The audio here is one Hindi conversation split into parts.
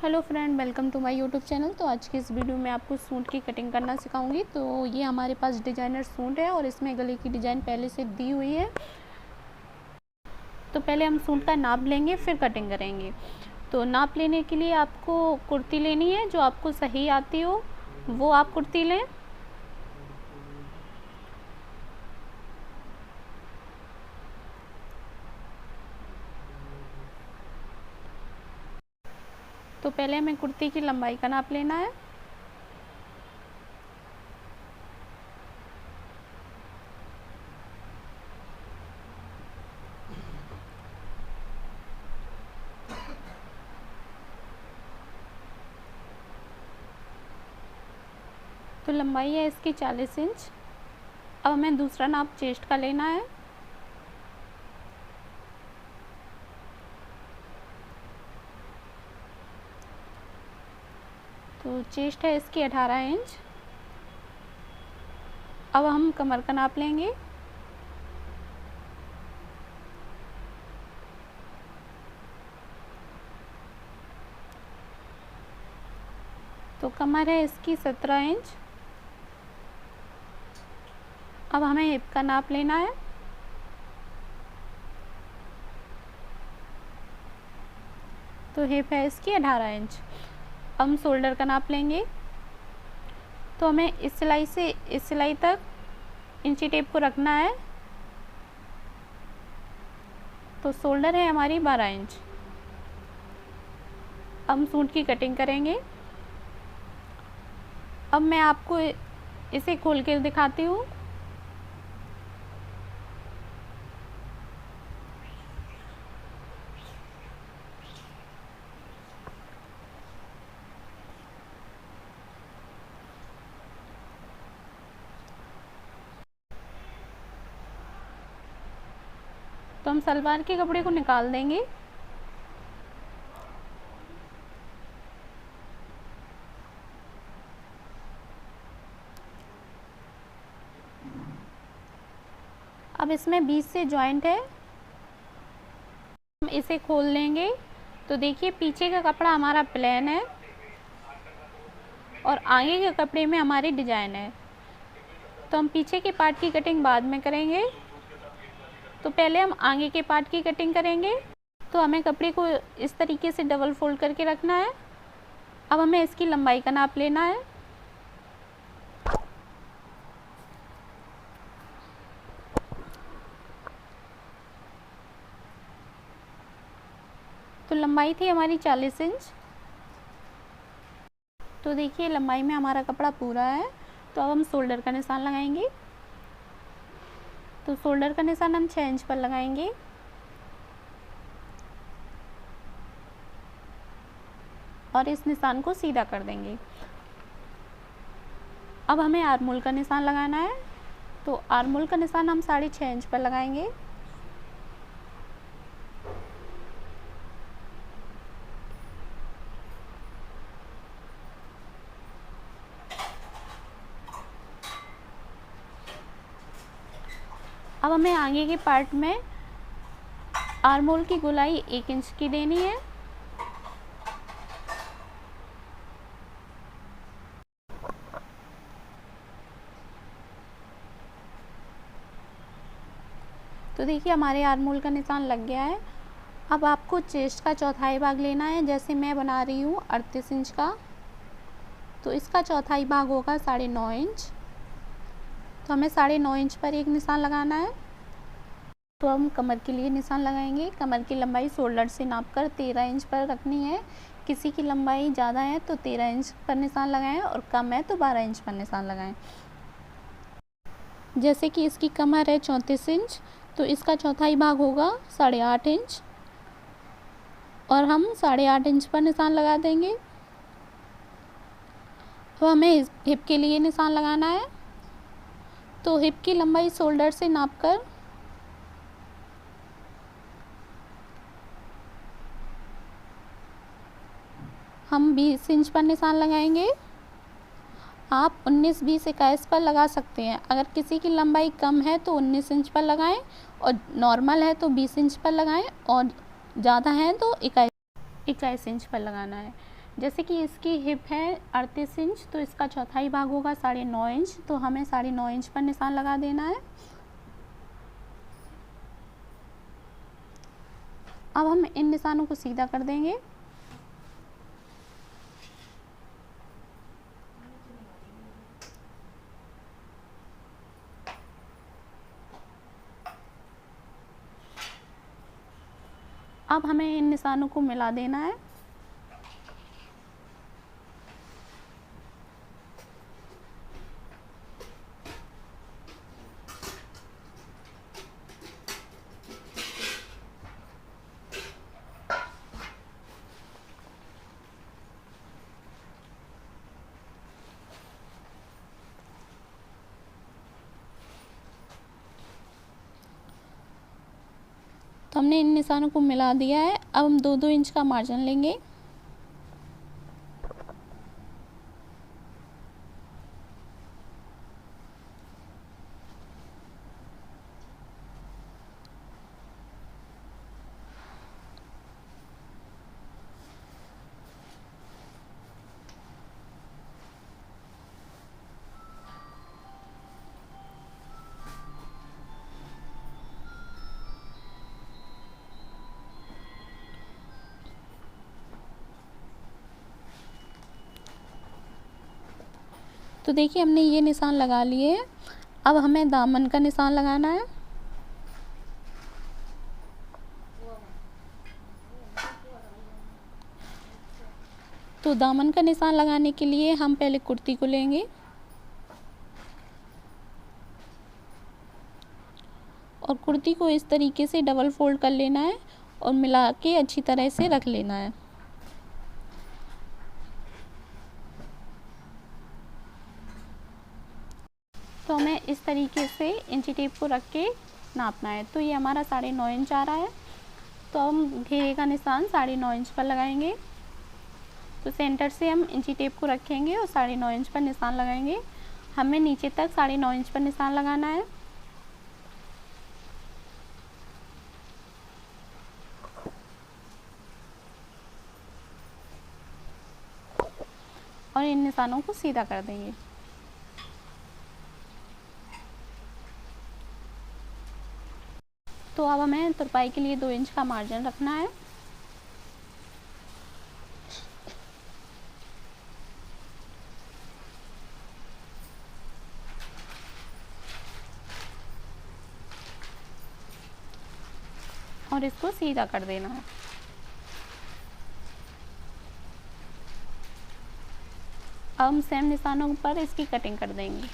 Hello friend, welcome to my YouTube channel. तो आज की इस वीडियो में आपको सूट की कटिंग करना सिखाऊंगी। तो ये हमारे पास डिज़ाइनर सूट है और इसमें गले की डिज़ाइन पहले से दी हुई है। तो पहले हम सूट का नाप लेंगे, फिर कटिंग करेंगे। तो नाप लेने के लिए आपको कुर्ती लेनी है, जो आपको सही आती हो वो आप कुर्ती लें। तो पहले हमें कुर्ती की लंबाई का नाप लेना है। तो लंबाई है इसकी 40 इंच। अब हमें दूसरा नाप चेस्ट का लेना है। तो चेस्ट है इसकी 18 इंच। अब हम कमर का नाप लेंगे। तो कमर है इसकी 17 इंच। अब हमें हिप का नाप लेना है। तो हिप है इसकी 18 इंच। अब हम शोल्डर का नाप लेंगे। तो हमें इस सिलाई से इस सिलाई तक इंची टेप को रखना है। तो शोल्डर है हमारी 12 इंच। अब हम सूट की कटिंग करेंगे। अब मैं आपको इसे खोल कर दिखाती हूँ। तो हम सलवार के कपड़े को निकाल देंगे। अब इसमें बीच से जॉइंट है, हम इसे खोल लेंगे। तो देखिए, पीछे का कपड़ा हमारा प्लेन है और आगे के कपड़े में हमारी डिजाइन है। तो हम पीछे के पार्ट की कटिंग बाद में करेंगे। तो पहले हम आगे के पार्ट की कटिंग करेंगे। तो हमें कपड़े को इस तरीके से डबल फोल्ड करके रखना है। अब हमें इसकी लंबाई का नाप लेना है। तो लंबाई थी हमारी 40 इंच। तो देखिए, लंबाई में हमारा कपड़ा पूरा है। तो अब हम शोल्डर का निशान लगाएंगे। तो शोल्डर का निशान हम 6 इंच पर लगाएंगे। और इस निशान को सीधा कर देंगे। अब हमें आर्मोल का निशान लगाना है। तो आर्मोल का निशान हम 6.5 इंच पर लगाएंगे। अब हमें आगे के पार्ट में आर्मोल की गोलाई 1 इंच की देनी है। तो देखिए, हमारे आर्मोल का निशान लग गया है। अब आपको चेस्ट का चौथाई भाग लेना है। जैसे मैं बना रही हूँ 38 इंच का, तो इसका चौथाई भाग होगा 9.5 इंच। तो हमें 9.5 इंच पर एक निशान लगाना है। तो हम कमर के लिए निशान लगाएंगे। कमर की लंबाई शोल्डर से नापकर 13 इंच पर रखनी है। किसी की लंबाई ज़्यादा है तो 13 इंच पर निशान लगाएं और कम है तो 12 इंच पर निशान लगाएं। जैसे कि इसकी कमर है 34 इंच, तो इसका चौथाई भाग होगा 8.5 इंच और हम 8.5 इंच पर निशान लगा देंगे। तो हमें हिप के लिए निशान लगाना है। तो हिप की लंबाई शोल्डर से नापकर हम 20 इंच पर निशान लगाएंगे। आप 19, 20, 21 पर लगा सकते हैं। अगर किसी की लंबाई कम है तो 19 इंच पर लगाएं और नॉर्मल है तो 20 इंच पर लगाएं और ज़्यादा है तो 21 इंच पर लगाना है। जैसे कि इसकी हिप है 38 इंच, तो इसका चौथाई भाग होगा 9.5 इंच, तो हमें 9.5 इंच पर निशान लगा देना है। अब हम इन निशानों को सीधा कर देंगे। अब हमें इन निशानों को मिला देना है। तो हमने इन निशानों को मिला दिया है। अब हम 2-2 इंच का मार्जिन लेंगे। तो देखिए हमने ये निशान लगा लिए हैं। अब हमें दामन का निशान लगाना है। तो दामन का निशान लगाने के लिए हम पहले कुर्ती को लेंगे और कुर्ती को इस तरीके से डबल फोल्ड कर लेना है और मिला के अच्छी तरह से रख लेना है। तो हमें इस तरीके से इंची टेप को रख के नापना है। तो ये हमारा 9.5 इंच आ रहा है। तो हम घेरे का निशान 9.5 इंच पर लगाएंगे। तो सेंटर से हम इंची टेप को रखेंगे और 9.5 इंच पर निशान लगाएंगे। हमें नीचे तक 9.5 इंच पर निशान लगाना है। और इन निशानों को सीधा कर देंगे। तो अब हमें तुरपाई के लिए 2 इंच का मार्जिन रखना है। और इसको सीधा कर देना है। अब हम सेम निशानों पर इसकी कटिंग कर देंगे।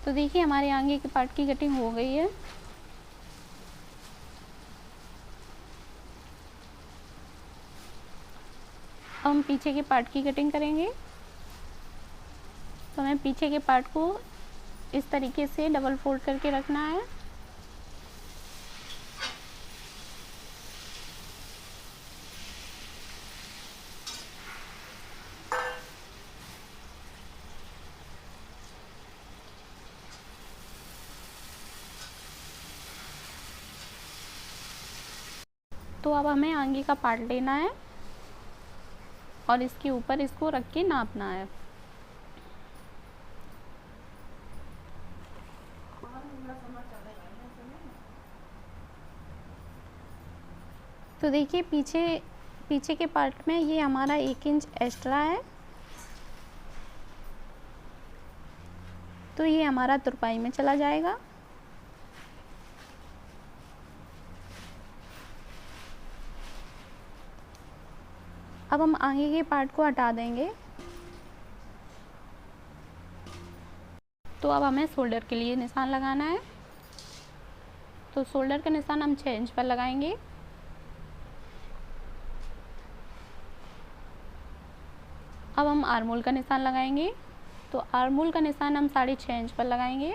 तो देखिए हमारे आगे के पार्ट की कटिंग हो गई है। अब हम पीछे के पार्ट की कटिंग करेंगे। तो हमें पीछे के पार्ट को इस तरीके से डबल फोल्ड करके रखना है। तो अब हमें आगे का पार्ट लेना है और इसके ऊपर इसको रख के नापना है। तो देखिए पीछे के पार्ट में ये हमारा 1 इंच एक्स्ट्रा है। तो ये हमारा तुरपाई में चला जाएगा। अब हम आगे के पार्ट को हटा देंगे। तो अब हमें शोल्डर के लिए निशान लगाना है। तो शोल्डर का निशान हम 6 इंच पर लगाएंगे। अब हम आर्मोल का निशान लगाएंगे। तो आर्मोल का निशान हम 6.5 इंच पर लगाएंगे।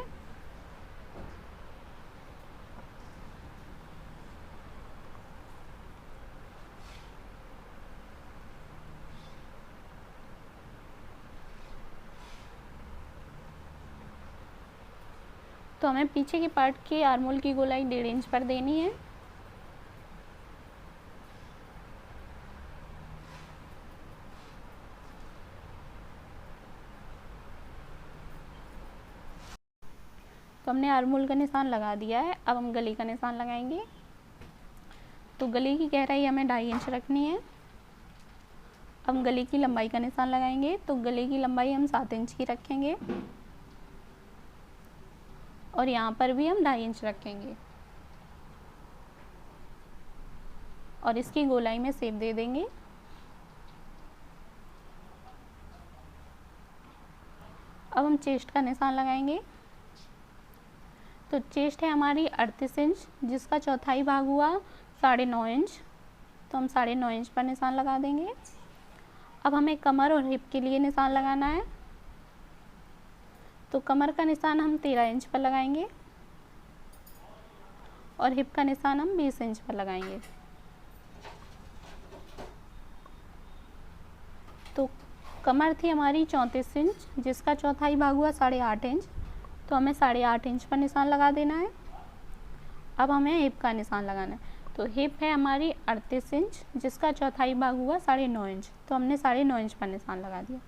तो हमें पीछे के पार्ट के आर्मोल की गोलाई 1.5 इंच पर देनी है। तो हमने आर्मोल का निशान लगा दिया है। अब हम गले का निशान लगाएंगे। तो गले की गहराई हमें 2.5 इंच रखनी है। अब हम गले की लंबाई का निशान लगाएंगे। तो गले की लंबाई हम 7 इंच की रखेंगे और यहाँ पर भी हम 2.5 इंच रखेंगे और इसकी गोलाई में शेप दे देंगे। अब हम चेस्ट का निशान लगाएंगे। तो चेस्ट है हमारी 38 इंच, जिसका चौथाई भाग हुआ 9.5 इंच। तो हम 9.5 इंच पर निशान लगा देंगे। अब हमें कमर और हिप के लिए निशान लगाना है। तो कमर का निशान हम 13 इंच पर लगाएंगे और हिप का निशान हम 20 इंच पर लगाएंगे। तो कमर थी हमारी 34 इंच, जिसका चौथाई भाग हुआ 8.5 इंच। तो हमें 8.5 इंच पर निशान लगा देना है। अब हमें हिप का निशान लगाना है। तो हिप है हमारी 38 इंच, जिसका चौथाई भाग हुआ 9.5 इंच। तो हमने 9.5 इंच पर निशान लगा दिया।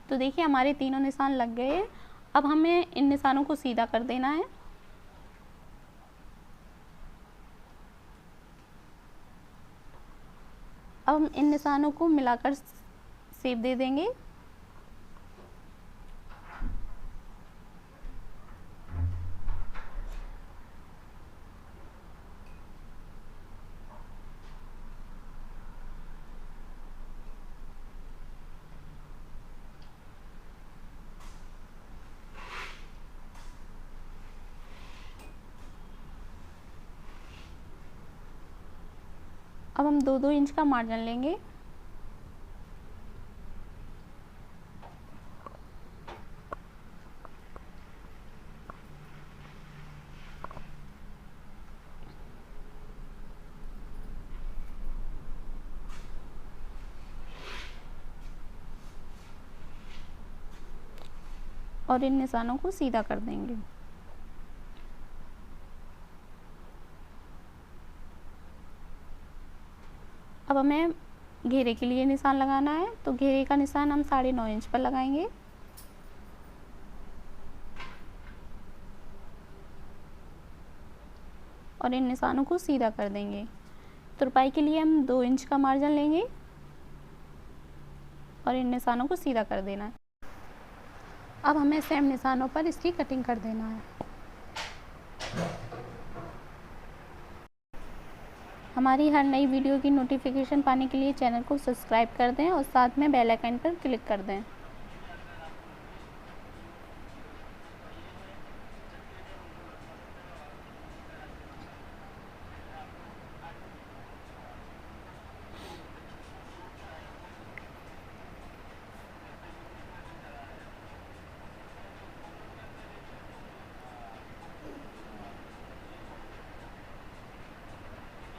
तो देखिए हमारे तीनों निशान लग गए। अब हमें इन निशानों को सीधा कर देना है। अब हम इन निशानों को मिलाकर शेप दे देंगे। अब हम 2-2 इंच का मार्जिन लेंगे। और इन निशानों को सीधा कर देंगे। अब हमें घेरे के लिए निशान लगाना है। तो घेरे का निशान हम 9.5 इंच पर लगाएंगे और इन निशानों को सीधा कर देंगे। तुरपाई के लिए हम 2 इंच का मार्जिन लेंगे और इन निशानों को सीधा कर देना है। अब हमें सेम निशानों पर इसकी कटिंग कर देना है। हमारी हर नई वीडियो की नोटिफिकेशन पाने के लिए चैनल को सब्सक्राइब कर दें और साथ में बेल आइकन पर क्लिक कर दें।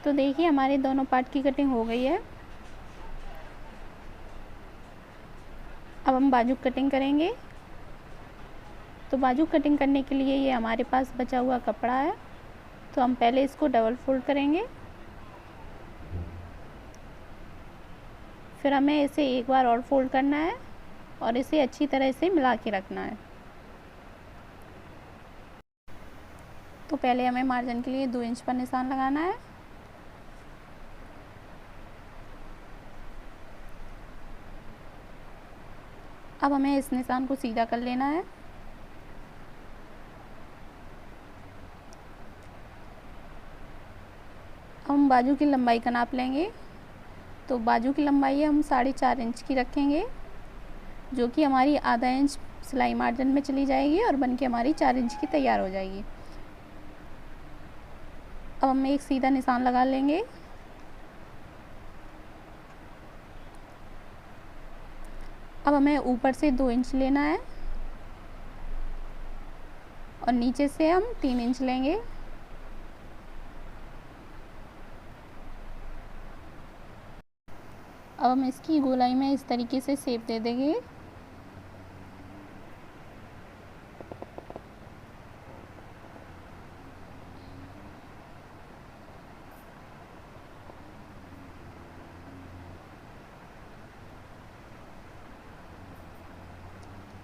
तो देखिए हमारे दोनों पार्ट की कटिंग हो गई है। अब हम बाजू कटिंग करेंगे। तो बाजू कटिंग करने के लिए ये हमारे पास बचा हुआ कपड़ा है। तो हम पहले इसको डबल फोल्ड करेंगे, फिर हमें इसे एक बार और फोल्ड करना है और इसे अच्छी तरह से मिला के रखना है। तो पहले हमें मार्जिन के लिए 2 इंच पर निशान लगाना है। अब हमें इस निशान को सीधा कर लेना है। अब हम बाजू की लंबाई का नाप लेंगे। तो बाजू की लंबाई हम 4.5 इंच की रखेंगे, जो कि हमारी आधा इंच सिलाई मार्जिन में चली जाएगी और बन के हमारी 4 इंच की तैयार हो जाएगी। अब हम एक सीधा निशान लगा लेंगे। अब हमें ऊपर से 2 इंच लेना है और नीचे से हम 3 इंच लेंगे। अब हम इसकी गोलाई में इस तरीके से शेप दे देंगे।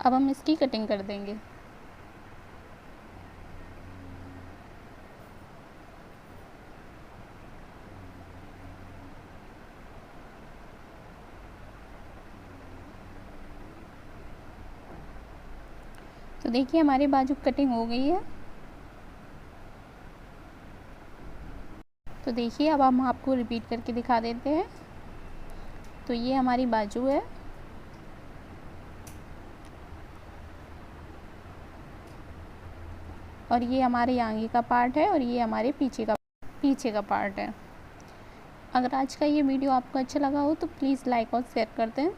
अब हम इसकी कटिंग कर देंगे। तो देखिए हमारी बाजू कटिंग हो गई है। तो देखिए अब हम आपको रिपीट करके दिखा देते हैं। तो ये हमारी बाजू है और ये हमारे आगे का पार्ट है और ये हमारे पीछे का पार्ट है। अगर आज का ये वीडियो आपको अच्छा लगा हो तो प्लीज़ लाइक और शेयर कर दें।